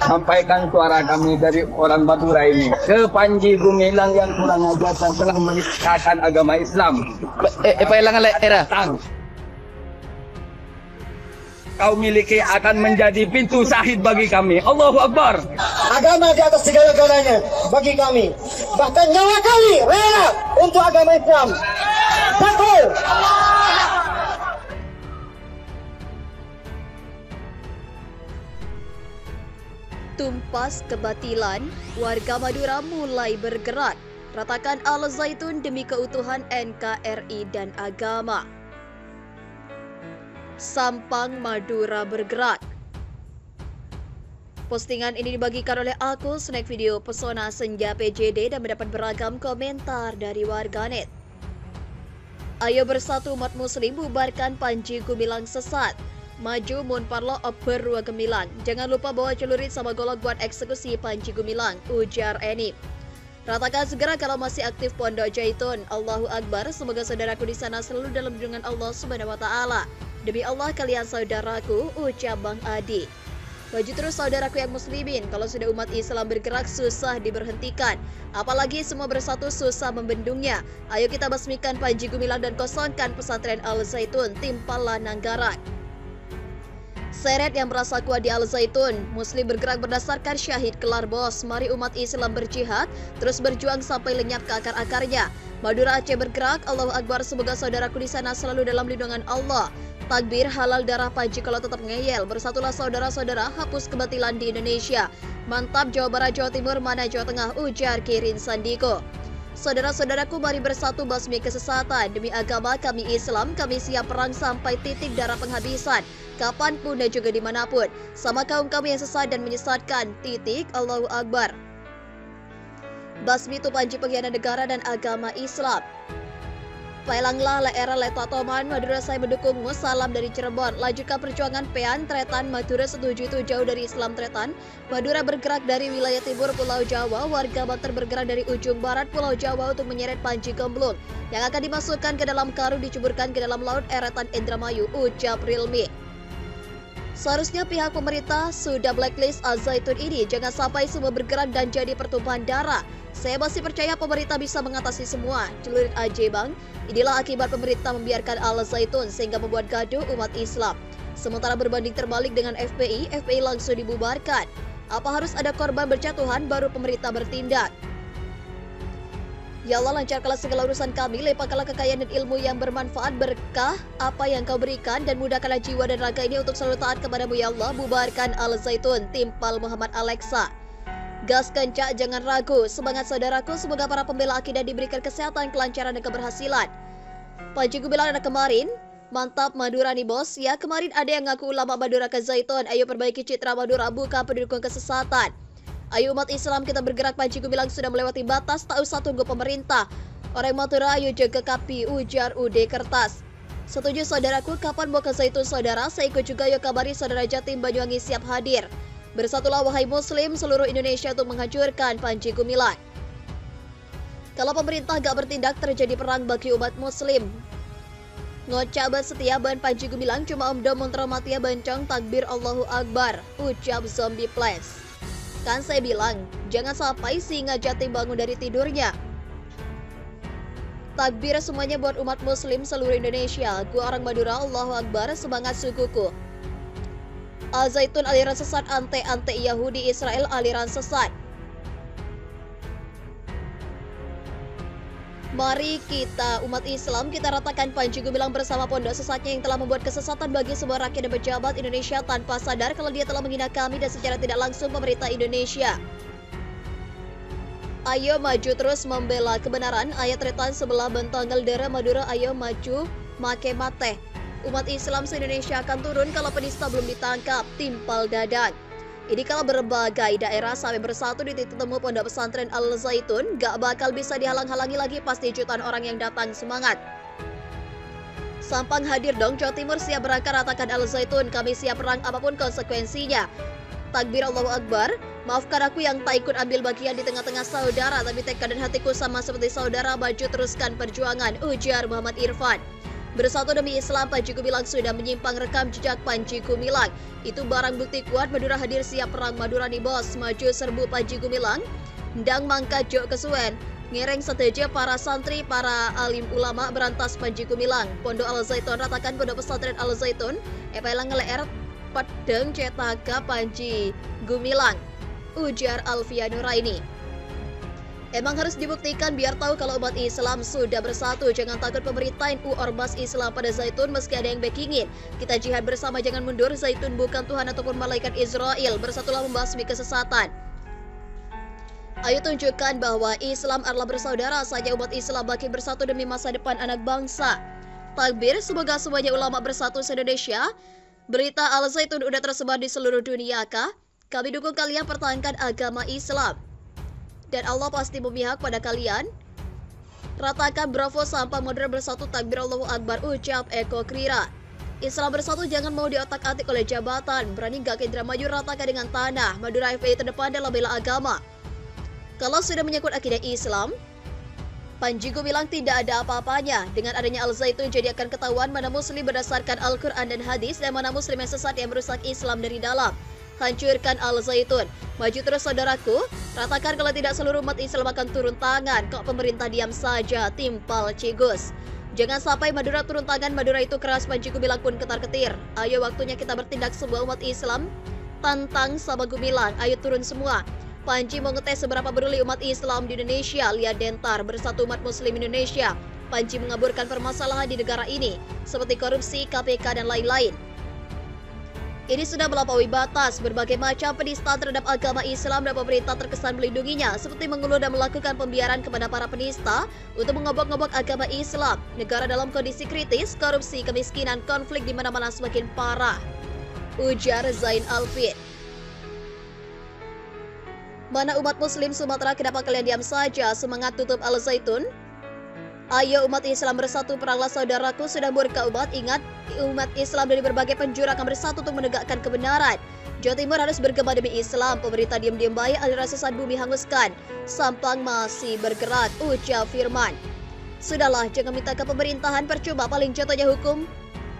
sampaikan suara kami dari orang Madura ini ke Panji Gumilang yang kurang ajar dan telah menistakan agama Islam. Kau miliki akan menjadi pintu syahid bagi kami. Allahu Akbar. Agama di atas segala-galanya bagi kami. Bahkan nyawa kami rela untuk agama Islam. Betul. Tumpas kebatilan, warga Madura mulai bergerak. Ratakan Al-Zaitun demi keutuhan NKRI dan agama. Sampang Madura bergerak. Postingan ini dibagikan oleh akun Snack Video Pesona Senja PJD dan mendapat beragam komentar dari warganet. Ayo bersatu umat muslim bubarkan Panji Gumilang sesat. Maju Mun Parlo Oper Rua Gemilang. Jangan lupa bawa celurit sama golok buat eksekusi Panji Gumilang, ujar Eni. Ratakan segera kalau masih aktif Pondok Jaitun. Allahu Akbar. Semoga saudaraku di sana selalu dalam lindungan Allah Subhanahu wa taala. Demi Allah kalian saudaraku, ucap Bang Adi. Baju terus saudaraku yang muslimin, kalau sudah umat Islam bergerak susah diberhentikan. Apalagi semua bersatu susah membendungnya. Ayo kita basmikan Panji Gumilang dan kosongkan pesantren Al-Zaitun, timpalah Nanggarak. Seret yang merasa kuat di Al-Zaitun, Muslim bergerak berdasarkan syahid kelar bos. Mari umat Islam berjihad, terus berjuang sampai lenyap ke akar-akarnya. Madura Aceh bergerak, Allahu Akbar, semoga saudaraku di sana selalu dalam lindungan Allah. Takbir halal darah Panji kalau tetap ngeyel. Bersatulah saudara-saudara, hapus kebatilan di Indonesia. Mantap Jawa Barat, Jawa Timur, mana Jawa Tengah, ujar Kirin Sandiko. Saudara-saudaraku, mari bersatu basmi kesesatan. Demi agama kami Islam, kami siap perang sampai titik darah penghabisan. Kapanpun dan juga dimanapun. Sama kaum kami yang sesat dan menyesatkan. Titik, Allahu Akbar. Basmi itu Panji pengkhianat negara dan agama Islam. Pailanglah la era leta toman, Madura saya mendukungmu, salam dari Cirebon. Lanjutkan perjuangan Pean, Tretan, Madura setuju itu jauh dari Islam Tretan. Madura bergerak dari wilayah timur Pulau Jawa, warga Banten bergerak dari ujung barat Pulau Jawa untuk menyeret Panji Gemblung. Yang akan dimasukkan ke dalam karung diceburkan ke dalam laut eretan Indramayu, ucap Rilmi. Seharusnya pihak pemerintah sudah blacklist Al-Zaitun ini, jangan sampai semua bergerak dan jadi pertumpahan darah. Saya masih percaya pemerintah bisa mengatasi semua, celurit AJ Bang. Inilah akibat pemerintah membiarkan Al-Zaitun sehingga membuat gaduh umat Islam. Sementara berbanding terbalik dengan FPI, FPI langsung dibubarkan. Apa harus ada korban berjatuhan baru pemerintah bertindak? Ya Allah, lancarkanlah segala urusan kami, limpahkanlah kekayaan dan ilmu yang bermanfaat, berkah apa yang kau berikan, dan mudahkanlah jiwa dan raga ini untuk selalu taat kepadamu ya Allah. Bubarkan Al-Zaitun, timpal Muhammad Alexa. Gas kencak, jangan ragu. Semangat saudaraku, semoga para pembela akidah diberikan kesehatan, kelancaran, dan keberhasilan. Panji Gumilang ada kemarin, mantap Madura nih bos. Ya, kemarin ada yang ngaku ulama Madura ke Zaitun. Ayo perbaiki citra Madura, bukan pendukung kesesatan. Ayo umat Islam kita bergerak, Panji Gumilang sudah melewati batas, tak usah tunggu pemerintah. Orang Madura ayo jaga kapi, ujar UD Kertas. Setuju saudaraku, kapan mau ke Zaitun saudara? Saya ikut juga, yuk kabari saudara Jatim Banyuwangi siap hadir. Bersatulah wahai muslim seluruh Indonesia untuk menghancurkan Panji Gumilang. Kalau pemerintah gak bertindak terjadi perang bagi umat muslim. Ngocak setia ban Panji Gumilang cuma omdom montromatia bencong takbir Allahu Akbar, ucap Zombie Place. Kan saya bilang, jangan sampai singa Jatim bangun dari tidurnya. Takbir semuanya buat umat muslim seluruh Indonesia. Gua orang Madura, Allahu Akbar, semangat sukuku. Al-Zaitun aliran sesat, ante-ante Yahudi Israel aliran sesat. Mari kita umat Islam kita ratakan Panji Gumilang bersama pondok sesatnya yang telah membuat kesesatan bagi semua rakyat dan pejabat Indonesia tanpa sadar kalau dia telah menghina kami dan secara tidak langsung pemerintah Indonesia. Ayo maju terus membela kebenaran. Ayat retan sebelah bentanggal daerah Madura, ayo maju make mate. Umat Islam se-Indonesia akan turun kalau penista belum ditangkap, timpal dadan. Ini kalau berbagai daerah sampai bersatu di titik temu pondok pesantren Al-Zaitun, gak bakal bisa dihalang-halangi lagi, pasti jutaan orang yang datang semangat. Sampang hadir dong, Jawa Timur siap berangkat, ratakan Al-Zaitun, kami siap perang apapun konsekuensinya. Takbir Allahu Akbar, maafkan aku yang tak ikut ambil bagian di tengah-tengah saudara, tapi tekad dan hatiku sama seperti saudara, maju teruskan perjuangan, ujar Muhammad Irfan. Bersatu demi Islam, Panji Gumilang sudah menyimpang rekam jejak Panji Gumilang. Itu barang bukti kuat. Madura hadir siap perang. Madura nih bos, maju serbu Panji Gumilang. Ndang mangka jok kesuwen. Ngereng seteja para santri, para alim ulama berantas Panji Gumilang. Pondok Al Zaitun ratakan Pondok Pesantren Al Zaitun. Epelang ngeleer pedeng cetaka Panji Gumilang. Ujar Alfia Nuraini. Emang harus dibuktikan biar tahu kalau umat Islam sudah bersatu. Jangan takut pemerintah NU Ormas Islam pada Zaitun meski ada yang backingin. Kita jihad bersama, jangan mundur. Zaitun bukan Tuhan ataupun malaikat Israel. Bersatulah membasmi kesesatan. Ayo tunjukkan bahwa Islam adalah bersaudara saja. Umat Islam makin bersatu demi masa depan anak bangsa. Takbir, semoga semuanya ulama bersatu se-Indonesia. Berita Al Zaitun udah tersebar di seluruh dunia kah? Kami dukung kalian pertahankan agama Islam. Dan Allah pasti memihak pada kalian. Ratakan bravo sampah modern bersatu, takbir Allahu Akbar, ucap Eko Krira. Islam bersatu jangan mau diotak-atik oleh jabatan. Berani gak Indramayu ratakan dengan tanah. Madura FPI terdepan dalam bela agama. Kalau sudah menyangkut akidah Islam, Panji Gumilang tidak ada apa-apanya. Dengan adanya Al Zaitun jadi akan ketahuan mana muslim berdasarkan Al-Quran dan hadis dan mana muslim yang sesat yang merusak Islam dari dalam. Hancurkan Al Zaitun. Maju terus saudaraku. Ratakan kalau tidak seluruh umat Islam akan turun tangan. Kok pemerintah diam saja, timpal Cigus. Jangan sampai Madura turun tangan. Madura itu keras, Panji Gumilang pun ketar-ketir. Ayo waktunya kita bertindak semua umat Islam. Tantang sama Gumilang. Ayo turun semua. Panji mau ngetes seberapa peduli umat Islam di Indonesia. Lihat Dentar, bersatu umat Muslim Indonesia. Panji mengaburkan permasalahan di negara ini seperti korupsi, KPK dan lain-lain. Ini sudah melampaui batas. Berbagai macam penistaan terhadap agama Islam dan pemerintah terkesan melindunginya, seperti mengeluh dan melakukan pembiaran kepada para penista untuk mengobok-ngobok agama Islam. Negara dalam kondisi kritis, korupsi, kemiskinan, konflik di mana-mana semakin parah. Ujar Zain Alfin. Mana umat Muslim Sumatera, kenapa kalian diam saja? Semangat tutup Al Zaitun. Ayo umat Islam bersatu, peranglah saudaraku. Sudah murka umat, ingat umat Islam dari berbagai penjuru akan bersatu untuk menegakkan kebenaran. Jawa Timur harus bergema demi Islam. Pemerintah diam-diam baik, aliran sesat bumi hanguskan. Sampang masih bergerak, ucap Firman. Sudahlah, jangan minta ke pemerintahan, percuma, paling jatuhnya hukum.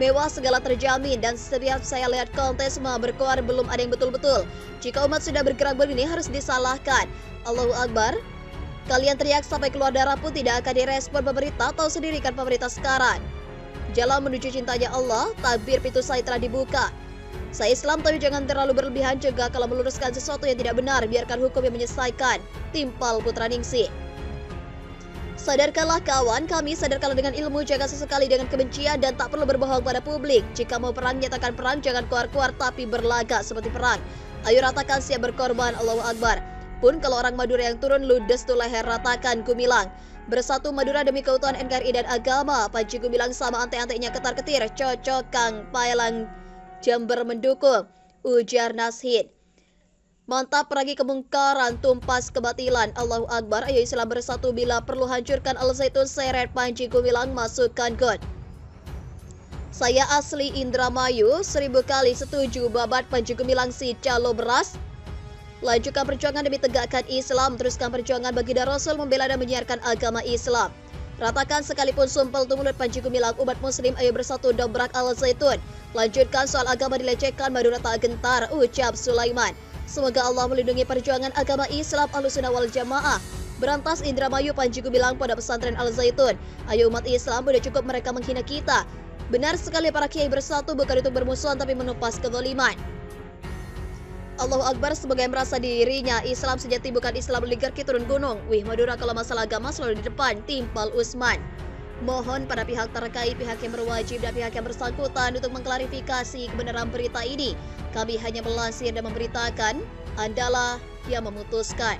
Mewah segala terjamin, dan setiap saya lihat konten semua berkoar belum ada yang betul-betul. Jika umat sudah bergerak begini harus disalahkan. Allahu Akbar. Kalian teriak sampai keluar darah pun tidak akan direspon pemerintah. Tahu sendiri kan pemerintah sekarang. Jalan menuju cintanya Allah, takbir pintu saya telah dibuka. Saya Islam tapi jangan terlalu berlebihan juga kalau meluruskan sesuatu yang tidak benar. Biarkan hukum yang menyelesaikan. Timpal Putra Ningsi. Sadarkanlah kawan, kami sadarkanlah dengan ilmu, jaga sesekali dengan kebencian dan tak perlu berbohong pada publik. Jika mau perang, nyatakan perang, jangan keluar-keluar tapi berlagak seperti perang. Ayo ratakan siap berkorban, Allahu Akbar. Pun kalau orang Madura yang turun ludes tuh leher, ratakan Gumilang. Bersatu Madura demi keutuhan NKRI dan agama. Panji Gumilang sama ante-antenya ketar-ketir. Cocok Kang Paelang Jember mendukung. Ujar Nashid. Mantap, peragi kemungkaran, tumpas kebatilan. Allahu Akbar. Ayo Islam bersatu, bila perlu hancurkan Al Zaitun, seret Panji Gumilang, masukkan God. Saya asli Indramayu, 1000 kali setuju babat Panji Gumilang si calo beras. Lanjutkan perjuangan demi tegakkan Islam. Teruskan perjuangan baginda Rasul membela dan menyiarkan agama Islam. Ratakan sekalipun sumpel tu mulut Panji Gumilang. Umat Muslim ayo bersatu, dobrak Al Zaitun. Lanjutkan soal agama dilecehkan, Madura tak gentar, ucap Sulaiman. Semoga Allah melindungi perjuangan agama Islam Ahlussunnah wal Jamaah. Berantas Indramayu, Panji Gumilang, Pondok Pesantren Al Zaitun. Ayo umat Islam, sudah cukup mereka menghina kita. Benar sekali para kiai bersatu bukan untuk bermusuhan tapi menumpas kezaliman. Allahu Akbar. Sebagai yang merasa dirinya Islam sejati bukan Islam oligarki turun gunung. Wih, Madura kalau masalah agama selalu di depan, timpal Usman. Mohon pada pihak terkait, pihak yang berwajib dan pihak yang bersangkutan untuk mengklarifikasi kebenaran berita ini. Kami hanya melansir dan memberitakan, Andalah yang memutuskan.